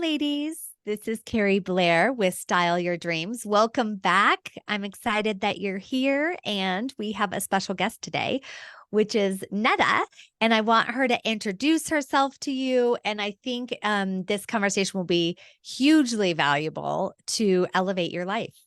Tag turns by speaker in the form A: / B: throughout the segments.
A: ladies. This is Keri Blair with Style Your Dreams. Welcome back. I'm excited that you're here, and we have a special guest today, which is Neda, and I want her to introduce herself to you. And I think this conversation will be hugely valuable to elevate your life.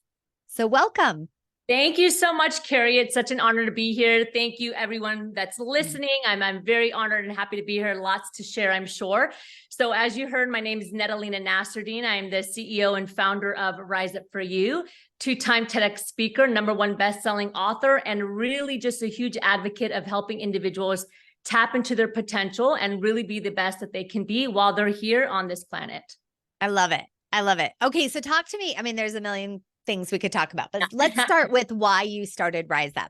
A: So welcome.
B: Thank you so much, Keri. It's such an honor to be here. Thank you, everyone that's listening. I'm very honored and happy to be here. Lots to share, I'm sure. So as you heard, my name is Nada Nasserdeen. I'm the CEO and founder of Rise Up For You, two-time TEDx speaker, #1 best-selling author, and really just a huge advocate of helping individuals tap into their potential and really be the best that they can be while they're here on this planet.
A: I love it. I love it. Okay, so talk to me. I mean, there's a million things we could talk about, but let's start with why you started Rise Up.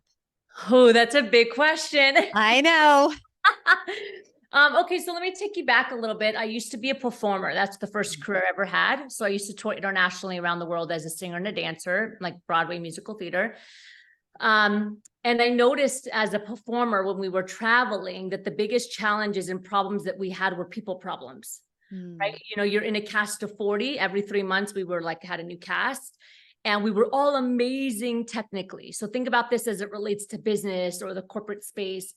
B: Oh, that's a big question.
A: I know.
B: Okay, so let me take you back a little bit. I used to be a performer. That's the first career I ever had. So I used to tour internationally around the world as a singer and a dancer, like Broadway musical theater. And I noticed as a performer when we were traveling that the biggest challenges and problems that we had were people problems, right? You know, you're in a cast of 40. Every 3 months we were like, had a new cast. And we were all amazing technically. So think about this as it relates to business or the corporate space.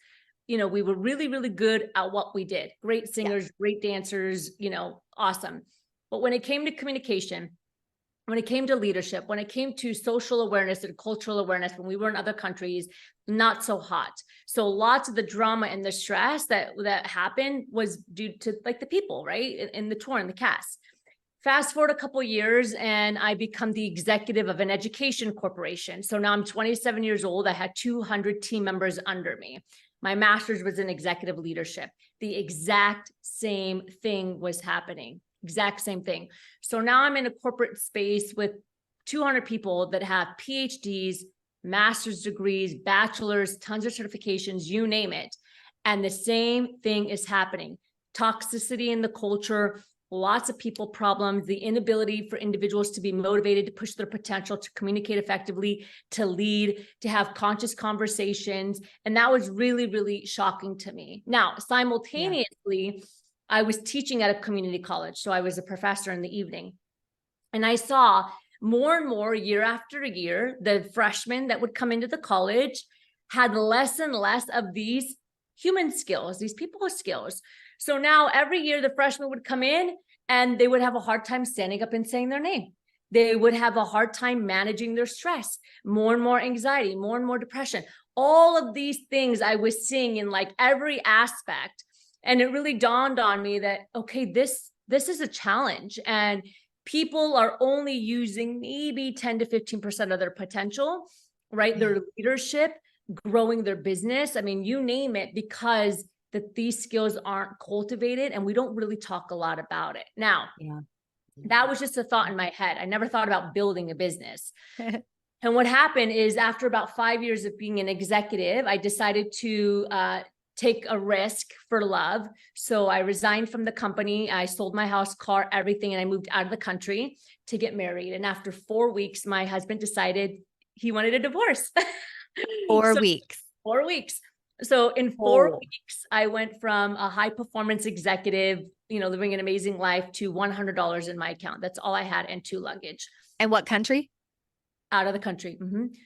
B: You know, we were really, really good at what we did. Great singers, great dancers, you know, awesome. But when it came to communication, when it came to leadership, when it came to social awareness and cultural awareness, when we were in other countries, not so hot. So lots of the drama and the stress that happened was due to like the people, right? In the tour and the cast. Fast forward a couple of years and I become the executive of an education corporation. So now I'm 27 years old. I had 200 team members under me. My master's was in executive leadership. The exact same thing was happening. Exact same thing. So now I'm in a corporate space with 200 people that have PhDs, master's degrees, bachelors, tons of certifications, you name it. And the same thing is happening. Toxicity in the culture, lots of people problems, the inability for individuals to be motivated to push their potential, to communicate effectively, to lead, to have conscious conversations. And that was really, really shocking to me. Now, simultaneously, I was teaching at a community college. So I was a professor in the evening. And I saw more and more year after year, the freshmen that would come into the college had less and less of these human skills, these people skills. So now every year the freshmen would come in and they would have a hard time standing up and saying their name. They would have a hard time managing their stress, more and more anxiety, more and more depression. All of these things I was seeing in like every aspect. And it really dawned on me that, okay, this is a challenge and people are only using maybe 10 to 15% of their potential, right? Their leadership, growing their business. I mean, you name it, because that these skills aren't cultivated and we don't really talk a lot about it. Now, that was just a thought in my head. I never thought about building a business. And what happened is after about 5 years of being an executive, I decided to take a risk for love. So I resigned from the company. I sold my house, car, everything, and I moved out of the country to get married. And after 4 weeks, my husband decided he wanted a divorce.
A: 4 weeks.
B: 4 weeks. So in 4 weeks, I went from a high performance executive, you know, living an amazing life, to $100 in my account. That's all I had, and 2 luggage.
A: And what country?
B: Out of the country.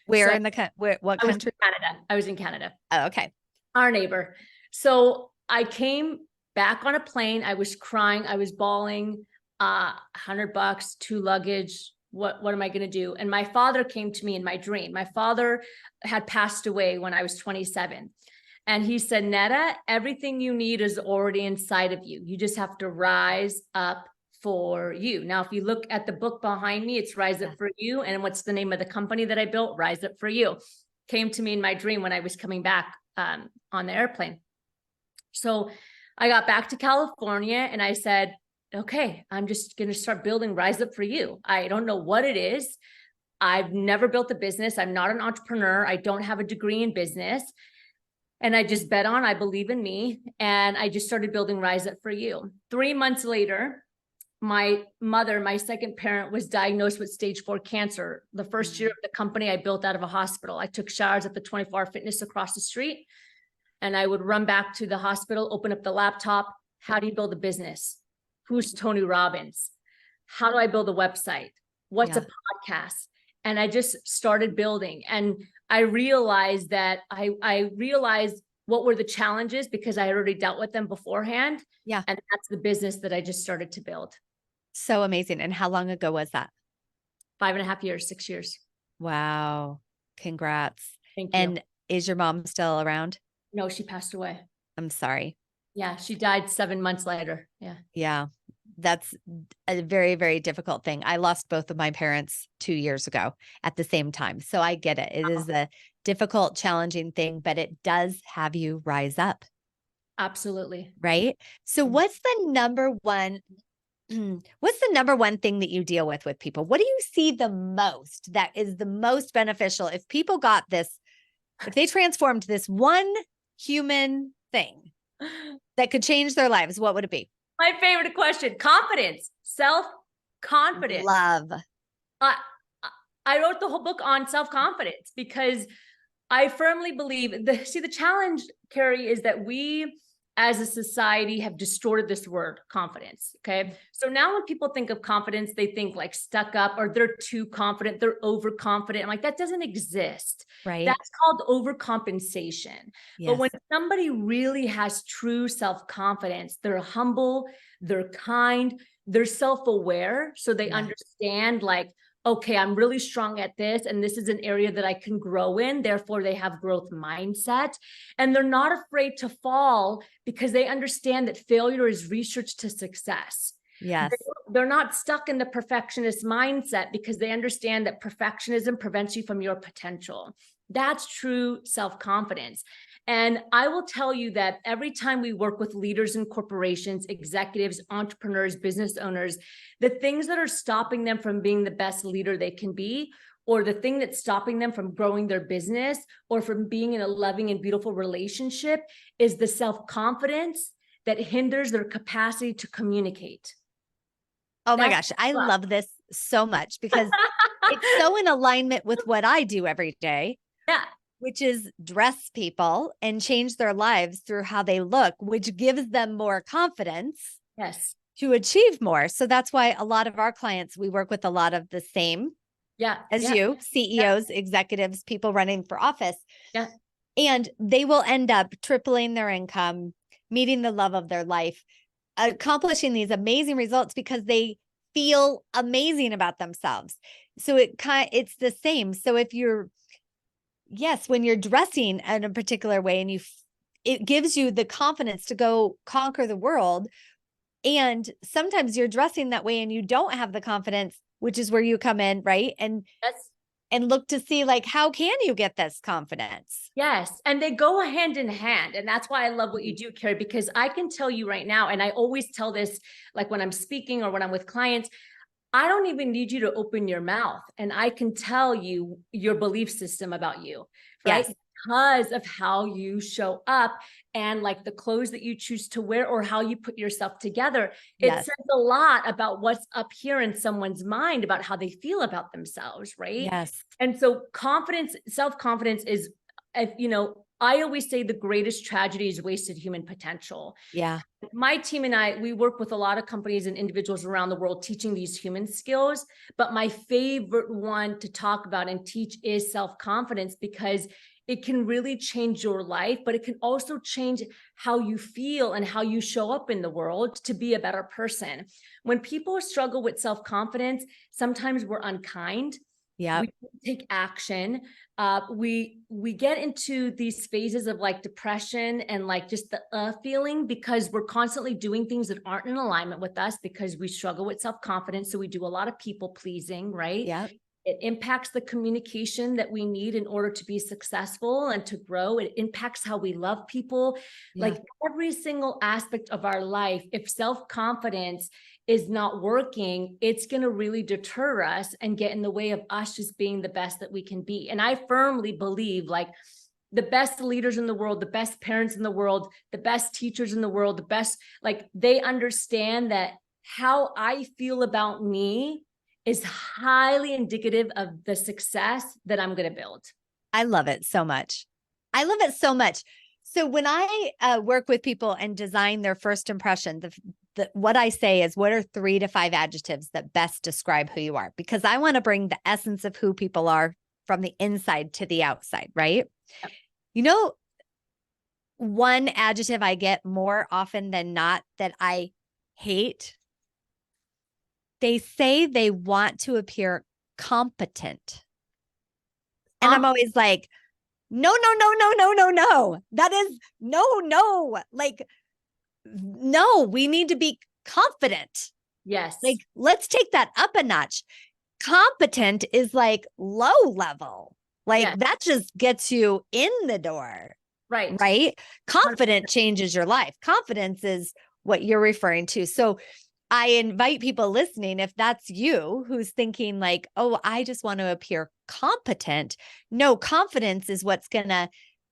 A: Where in the what country?
B: Canada. I was in Canada.
A: Oh, okay.
B: Our neighbor. So I came back on a plane. I was crying. I was bawling. $100, 2 luggage. What am I going to do? And my father came to me in my dream. My father had passed away when I was 27. And he said, Neda, everything you need is already inside of you. You just have to rise up for you. Now, if you look at the book behind me, it's Rise Up For You. And what's the name of the company that I built? Rise Up For You. Came to me in my dream when I was coming back on the airplane. So I got back to California and I said, okay, I'm just going to start building Rise Up For You. I don't know what it is. I've never built a business. I'm not an entrepreneur. I don't have a degree in business. And I just bet on, I believe in me. And I just started building Rise Up For You. 3 months later, my mother, my second parent, was diagnosed with stage 4 cancer. The first year of the company, I built out of a hospital. I took showers at the 24-hour fitness across the street. And I would run back to the hospital, open up the laptop. How do you build a business? Who's Tony Robbins? how do I build a website? What's
A: Yeah.
B: a podcast? And I just started building. And I realized that I realized what were the challenges because I had already dealt with them beforehand.
A: Yeah.
B: And that's the business that I just started to build.
A: So amazing. And how long ago was that?
B: 5.5 years, 6 years.
A: Wow. Congrats.
B: Thank you.
A: And is your mom still around?
B: No, she passed away.
A: I'm sorry.
B: Yeah, she died 7 months later. Yeah.
A: Yeah. That's a very, very difficult thing. I lost both of my parents 2 years ago at the same time. So I get it. It is a difficult, challenging thing, but it does have you rise up.
B: Absolutely.
A: Right. So what's the number one thing that you deal with people? What do you see the most that is the most beneficial? If people got this, if they transformed this one human thing that could change their lives, what would it be?
B: My favorite question, confidence, self-confidence.
A: Love.
B: I wrote the whole book on self-confidence because I firmly believe the challenge, Keri, is that we as a society have distorted this word confidence. Okay. So now when people think of confidence, they think like stuck up or they're too confident, they're overconfident. I'm like, that doesn't exist.
A: Right.
B: That's called overcompensation.
A: Yes.
B: But when somebody really has true self-confidence, they're humble, they're kind, they're self-aware. So they understand like, okay, I'm really strong at this, and this is an area that I can grow in. Therefore, they have growth mindset, and they're not afraid to fall because they understand that failure is research to success.
A: Yes.
B: They're not stuck in the perfectionist mindset because they understand that perfectionism prevents you from your potential. That's true self-confidence. And I will tell you that every time we work with leaders in corporations, executives, entrepreneurs, business owners, the things that are stopping them from being the best leader they can be, or the thing that's stopping them from growing their business or from being in a loving and beautiful relationship is the self-confidence that hinders their capacity to communicate.
A: Oh my gosh, I love this so much because it's so in alignment with what I do every day.
B: Yeah.
A: Which is dress people and change their lives through how they look, which gives them more confidence.
B: Yes.
A: To achieve more. So that's why a lot of our clients, we work with a lot of the same as you, CEOs, executives, people running for office.
B: Yeah.
A: And they will end up tripling their income, meeting the love of their life, accomplishing these amazing results because they feel amazing about themselves. So it's the same. So if you're, when you're dressing in a particular way and it gives you the confidence to go conquer the world. And sometimes you're dressing that way and you don't have the confidence, which is where you come in, right? And look to see like, how can you get this confidence?
B: Yes. And they go hand in hand. And that's why I love what you do, Keri, because I can tell you right now, and I always tell this, like when I'm speaking or when I'm with clients, I don't even need you to open your mouth. And I can tell you your belief system about you, right?
A: Yes.
B: Because of how you show up and like the clothes that you choose to wear or how you put yourself together. It
A: Yes.
B: says a lot about what's up here in someone's mind about how they feel about themselves, right?
A: Yes.
B: And so confidence, self-confidence is, I always say the greatest tragedy is wasted human potential.
A: Yeah.
B: My team and I, we work with a lot of companies and individuals around the world teaching these human skills. But my favorite one to talk about and teach is self-confidence because it can really change your life, but it can also change how you feel and how you show up in the world to be a better person. When people struggle with self-confidence, sometimes we're unkind.
A: Yeah.
B: We take action. We get into these phases of like depression and like just the feeling because we're constantly doing things that aren't in alignment with us because we struggle with self-confidence. So we do a lot of people pleasing, right?
A: Yeah.
B: It impacts the communication that we need in order to be successful and to grow. It impacts how we love people.
A: Yeah.
B: Like every single aspect of our life, if self-confidence is not working, it's going to really deter us and get in the way of us just being the best that we can be. And I firmly believe like the best leaders in the world, the best parents in the world, the best teachers in the world, the best, like they understand that how I feel about me is highly indicative of the success that I'm going to build.
A: I love it so much. I love it so much. So when I work with people and design their first impression, what I say is, what are 3 to 5 adjectives that best describe who you are? Because I want to bring the essence of who people are from the inside to the outside, right?
B: Yep.
A: You know, one adjective I get more often than not that I hate, they say they want to appear competent. And I'm always like, no, no, no, no, no, no, no. That is no. Like, no, we need to be confident.
B: Yes.
A: Like, let's take that up a notch. Competent is like low level. Like,
B: Yes.
A: that just gets you in the door.
B: Right.
A: Right. Confident changes your life. Confidence is what you're referring to. So I invite people listening, if that's you who's thinking like, oh, I just want to appear competent. No, confidence is what's going to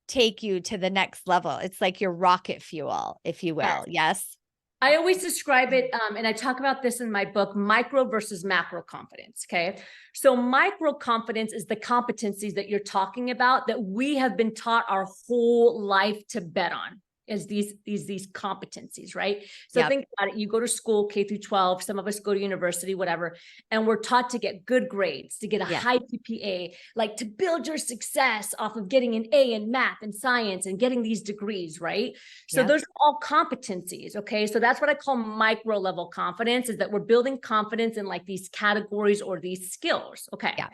A: take you to the next level. It's like your rocket fuel, if you will. Yes.
B: I always describe it, and I talk about this in my book, micro versus macro confidence. Okay. So micro confidence is the competencies that you're talking about that we have been taught our whole life to bet on, is these competencies, right? So think about it. You go to school, K through 12, some of us go to university, whatever, and we're taught to get good grades, to get a high GPA, like to build your success off of getting an A in math and science and getting these degrees, right? So those are all competencies, okay? So that's what I call micro level confidence, is that we're building confidence in like these categories or these skills, okay? Yeah.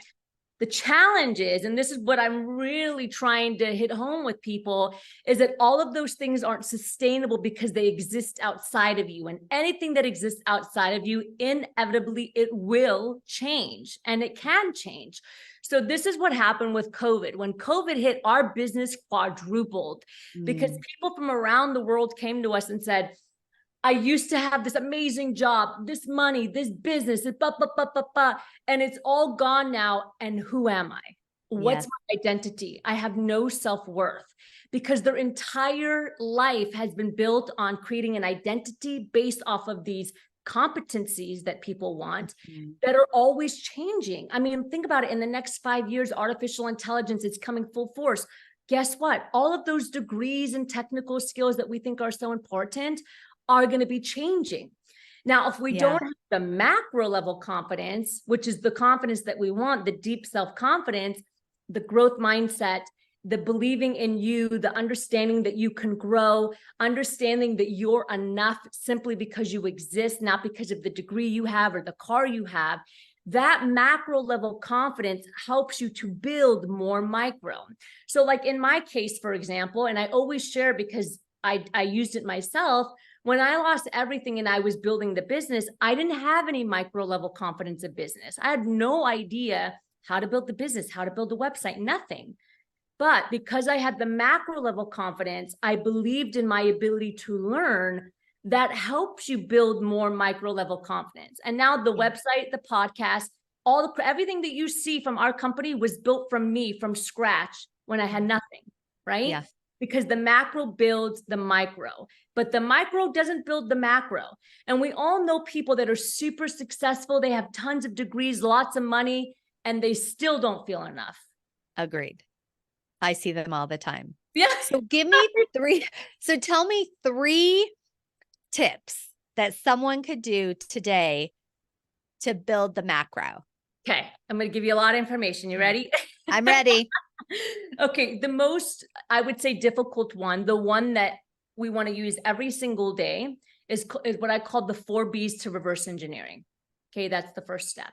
B: The challenge is, and this is what I'm really trying to hit home with people, is that all of those things aren't sustainable because they exist outside of you. And anything that exists outside of you, inevitably, it will change, and it can change. So this is what happened with COVID. When COVID hit, our business quadrupled because people from around the world came to us and said, I used to have this amazing job, this money, this business, and it's all gone now. And who am I? What's my identity? I have no self-worth, because their entire life has been built on creating an identity based off of these competencies that people want that are always changing. I mean, think about it. In the next 5 years, artificial intelligence is coming full force. Guess what? All of those degrees and technical skills that we think are so important are going to be changing. Now, if we don't have the macro level confidence, which is the confidence that we want, the deep self-confidence, the growth mindset, the believing in you, the understanding that you can grow, understanding that you're enough simply because you exist, not because of the degree you have or the car you have, that macro level confidence helps you to build more micro. So like in my case, for example, and I always share because I used it myself, when I lost everything and I was building the business, I didn't have any micro level confidence of business. I had no idea how to build the business, how to build a website, nothing. But because I had the macro level confidence, I believed in my ability to learn. That helps you build more micro level confidence. And now the website, the podcast, everything that you see from our company was built from me from scratch when I had nothing, right? Yeah. Because the macro builds the micro, but the micro doesn't build the macro. And we all know people that are super successful. They have tons of degrees, lots of money, and they still don't feel enough.
A: Agreed. I see them all the time.
B: Yeah.
A: So give me 3. So tell me 3 tips that someone could do today to build the macro.
B: Okay. I'm going to give you a lot of information. You ready?
A: I'm ready.
B: Okay. The most, I would say, difficult one, the one that we want to use every single day is what I call the 4 B's to reverse engineering. Okay. That's the first step.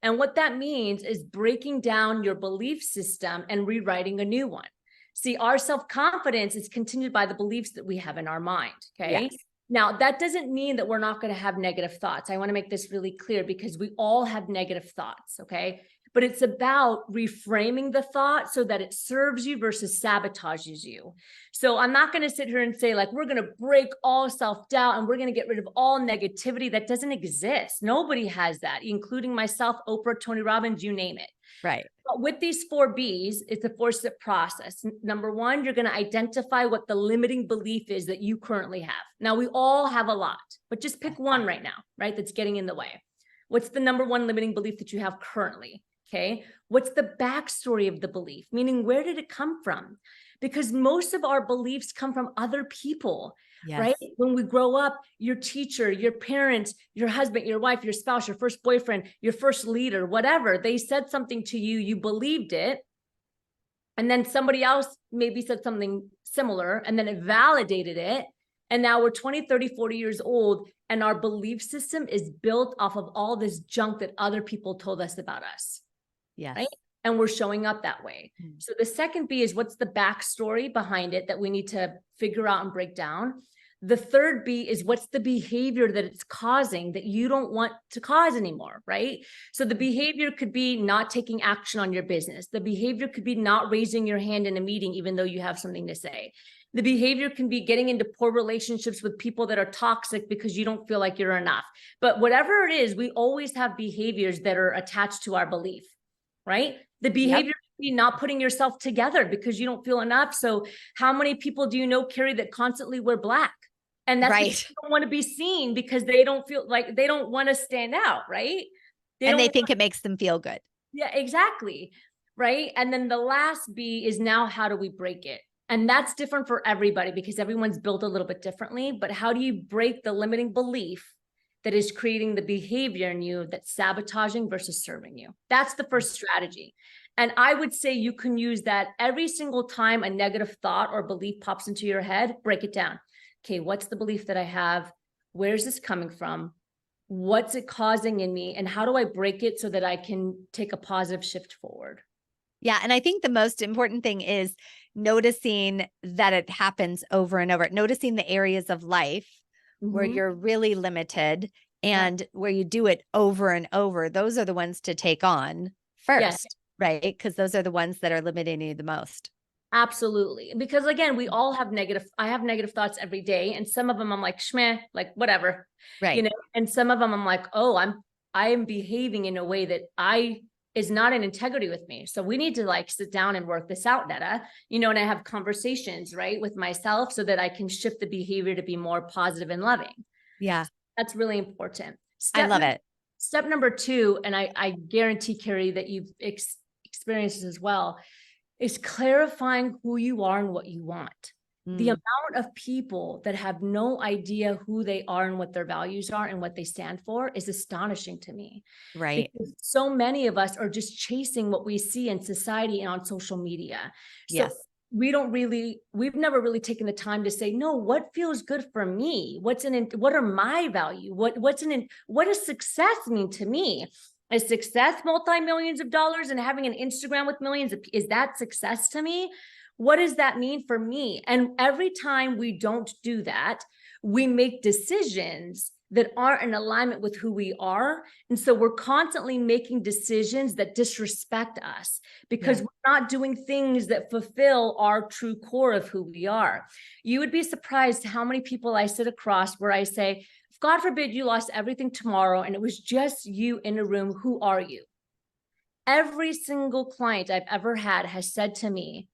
B: And what that means is breaking down your belief system and rewriting a new one. See, our self-confidence is continued by the beliefs that we have in our mind. Okay. Yes. Now, that doesn't mean that we're not going to have negative thoughts. I want to make this really clear because we all have negative thoughts. Okay. But it's about reframing the thought so that it serves you versus sabotages you. So I'm not going to sit here and say like, we're going to break all self-doubt and we're going to get rid of all negativity. That doesn't exist. Nobody has that, including myself, Oprah, Tony Robbins, you name it.
A: Right. But
B: with these 4 B's, it's a 4-step process. Number 1, you're going to identify what the limiting belief is that you currently have. Now, we all have a lot, but just pick one right now, right? That's getting in the way. What's the number 1 limiting belief that you have currently? Okay. What's the backstory of the belief? Meaning, where did it come from? Because most of our beliefs come from other people.
A: Yes.
B: right? When we grow up, your teacher, your parents, your husband, your wife, your spouse, your first boyfriend, your first leader, whatever, they said something to you, you believed it. And then somebody else maybe said something similar, and then it validated it. And now we're 20, 30, 40 years old, and our belief system is built off of all this junk that other people told us about us.
A: Yes.
B: Right? And we're showing up that way. So the second B is, what's the backstory behind it that we need to figure out and break down? The third B is, what's the behavior that it's causing that you don't want to cause anymore, right? So the behavior could be not taking action on your business. The behavior could be not raising your hand in a meeting, even though you have something to say. The behavior can be getting into poor relationships with people that are toxic because you don't feel like you're enough. But whatever it is, we always have behaviors that are attached to our belief, right? The behavior could be not putting yourself together because you don't feel enough. So how many people do you know, Keri, that constantly wear black? And that's because they don't want to be seen, because they don't feel like, they don't want to stand out, right?
A: They think it makes them feel good.
B: Yeah, exactly. Right. And then the last B is, now how do we break it? And that's different for everybody because everyone's built a little bit differently. But how do you break the limiting belief that is creating the behavior in you that's sabotaging versus serving you? That's the first strategy. And I would say you can use that every single time a negative thought or belief pops into your head. Break it down. Okay, what's the belief that I have? Where's this coming from? What's it causing in me? And how do I break it so that I can take a positive shift forward?
A: Yeah. And I think the most important thing is noticing that it happens over and over, noticing the areas of life where you're really limited and where you do it over and over. Those are the ones to take on first, right? Because those are the ones that are limiting you the most.
B: Absolutely. Because again, we all have I have negative thoughts every day. And some of them I'm like, shmeh, like whatever,
A: right?
B: And some of them I'm like, oh, I am behaving in a way that is not in integrity with me. So we need to like sit down and work this out, Neda, and I have conversations, right, with myself so that I can shift the behavior to be more positive and loving.
A: Yeah.
B: That's really important.
A: I love it.
B: Step number 2, and I guarantee, Keri, that you've experienced this as well, is clarifying who you are and what you want. The amount of people that have no idea who they are and what their values are and what they stand for is astonishing to me.
A: Right.
B: Because so many of us are just chasing what we see in society and on social media. So we've never really taken the time to say, no, what feels good for me? What are my value? What does success mean to me? Is success multi-millions of dollars and having an Instagram with millions is that success to me? What does that mean for me? And every time we don't do that, we make decisions that aren't in alignment with who we are. And so we're constantly making decisions that disrespect us because we're not doing things that fulfill our true core of who we are. You would be surprised how many people I sit across where I say, God forbid you lost everything tomorrow and it was just you in a room, who are you? Every single client I've ever had has said to me,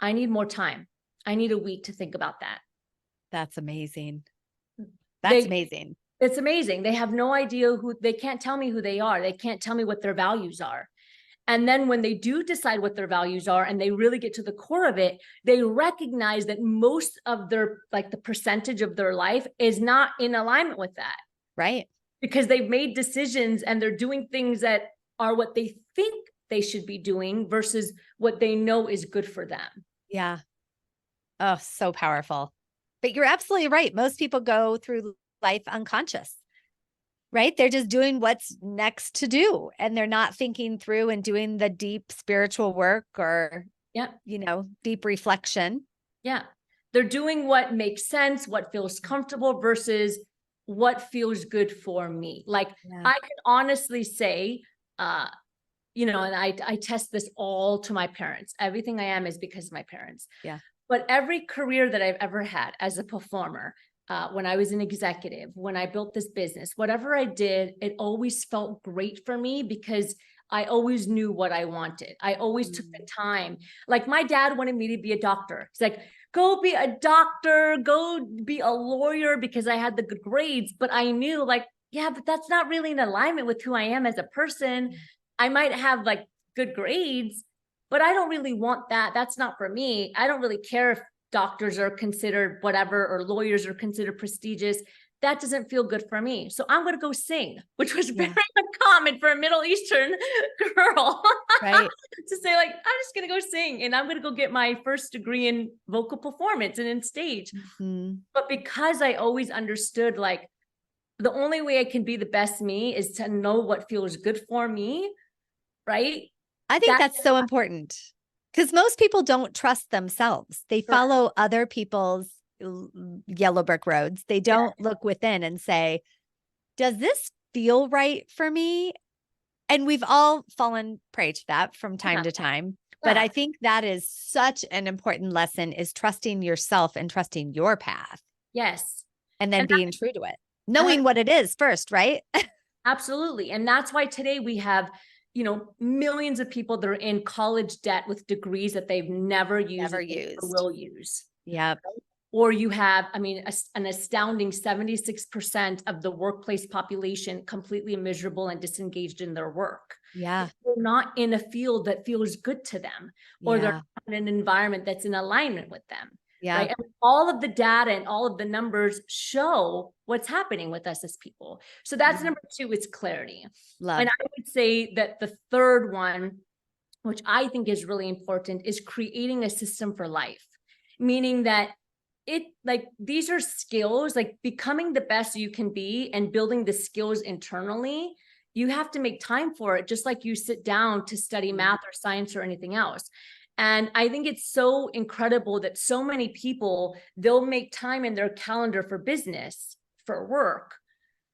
B: I need more time. I need a week to think about that.
A: That's amazing. That's amazing.
B: It's amazing. They have no idea they can't tell me who they are. They can't tell me what their values are. And then when they do decide what their values are and they really get to the core of it, they recognize that most of their, like the percentage of their life is not in alignment with that.
A: Right.
B: Because they've made decisions and they're doing things that are what they think they should be doing versus what they know is good for them.
A: Yeah. Oh, so powerful. But you're absolutely right. Most people go through life unconscious, right? They're just doing what's next to do. And they're not thinking through and doing the deep spiritual work or, deep reflection. Yeah.
B: They're doing what makes sense, what feels comfortable versus what feels good for me. Like I can honestly say, and I test this all to my parents. Everything I am is because of my parents.
A: Yeah.
B: But every career that I've ever had as a performer, when I was an executive, when I built this business, whatever I did, it always felt great for me because I always knew what I wanted. I always took the time. Like my dad wanted me to be a doctor. He's like, go be a doctor, go be a lawyer because I had the good grades. But I knew but that's not really in alignment with who I am as a person. I might have like good grades, but I don't really want that. That's not for me. I don't really care if doctors are considered whatever, or lawyers are considered prestigious. That doesn't feel good for me. So I'm going to go sing, which was very uncommon for a Middle Eastern girl.
A: Right.
B: To say like, I'm just going to go sing and I'm going to go get my first degree in vocal performance and in stage. But because I always understood like the only way I can be the best me is to know what feels good for me. Right.
A: I think that's so important because most people don't trust themselves. They follow other people's yellow brick roads. They don't look within and say, does this feel right for me? And we've all fallen prey to that from time to time. But I think that is such an important lesson, is trusting yourself and trusting your path.
B: Yes.
A: And then being true to it, knowing what it is first, right?
B: Absolutely. And that's why today we have, you know, millions of people that are in college debt with degrees that they've never used or will use.
A: Yeah.
B: Or you have, I mean, an astounding 76% of the workplace population completely miserable and disengaged in their work.
A: Yeah.
B: They're not in a field that feels good to them, or they're not in an environment that's in alignment with them. Yeah. Right? And all of the data and all of the numbers show what's happening with us as people. So that's number two, is clarity. And I would say that the third one, which I think is really important, is creating a system for life, meaning that these are skills, like becoming the best you can be and building the skills internally. You have to make time for it, just like you sit down to study math or science or anything else. And I think it's so incredible that so many people, they'll make time in their calendar for business, for work,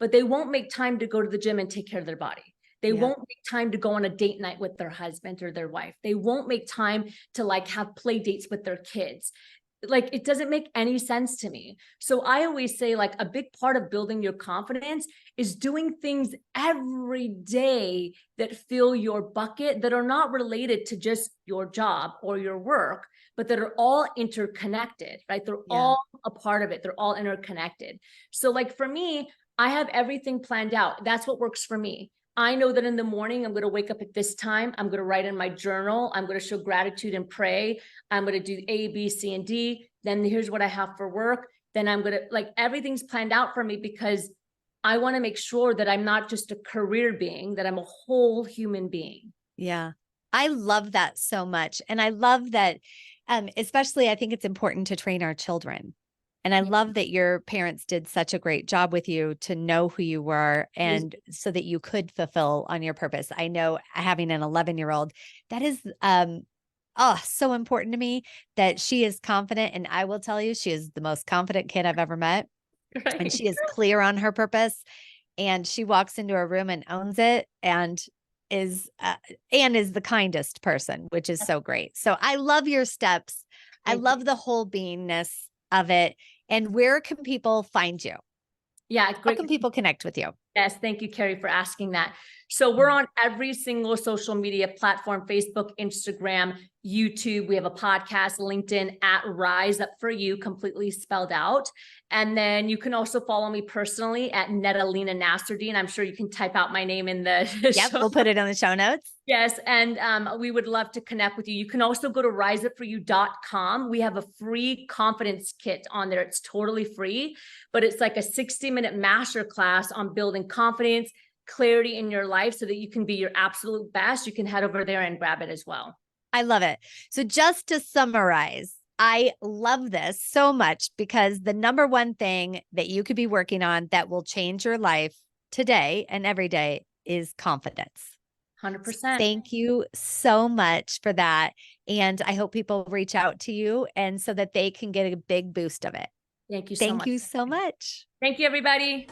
B: but they won't make time to go to the gym and take care of their body. They won't make time to go on a date night with their husband or their wife. They won't make time to like have play dates with their kids. Like, it doesn't make any sense to me. So I always say, like, a big part of building your confidence is doing things every day that fill your bucket, that are not related to just your job or your work, but that are all interconnected, right? They're all a part of it. They're all interconnected. So like for me, I have everything planned out. That's what works for me. I know that in the morning, I'm going to wake up at this time. I'm going to write in my journal. I'm going to show gratitude and pray. I'm going to do A, B, C, and D. Then here's what I have for work. Then I'm going to, like, everything's planned out for me because I want to make sure that I'm not just a career being, that I'm a whole human being.
A: Yeah. I love that so much. And I love that, especially I think it's important to train our children. And I love that your parents did such a great job with you to know who you were, and so that you could fulfill on your purpose. I know, having an 11-year-old, that is so important to me, that she is confident. And I will tell you, she is the most confident kid I've ever met. Right. And she is clear on her purpose, and she walks into a room and owns it, and is the kindest person, which is so great. So I love your steps. I love the whole beingness of it. And where can people find you?
B: Yeah, great.
A: How can people connect with you?
B: Yes, thank you, Keri, for asking that. So we're on every single social media platform: Facebook, Instagram, YouTube. We have a podcast, LinkedIn, at Rise Up For You, completely spelled out. And then you can also follow me personally at Nada Nasserdeen. I'm sure you can type out my name in the
A: Yep, we'll put it on the show notes.
B: Yes, and we would love to connect with you. You can also go to riseupforyou.com. We have a free confidence kit on there. It's totally free, but it's like a 60-minute masterclass on building confidence, clarity in your life so that you can be your absolute best. You can head over there and grab it as well.
A: I love it. So just to summarize, I love this so much, because the number one thing that you could be working on that will change your life today and every day is confidence.
B: 100%.
A: Thank you so much for that. And I hope people reach out to you, and so that they can get a big boost of it.
B: Thank you so much.
A: Thank you so much.
B: Thank you, everybody.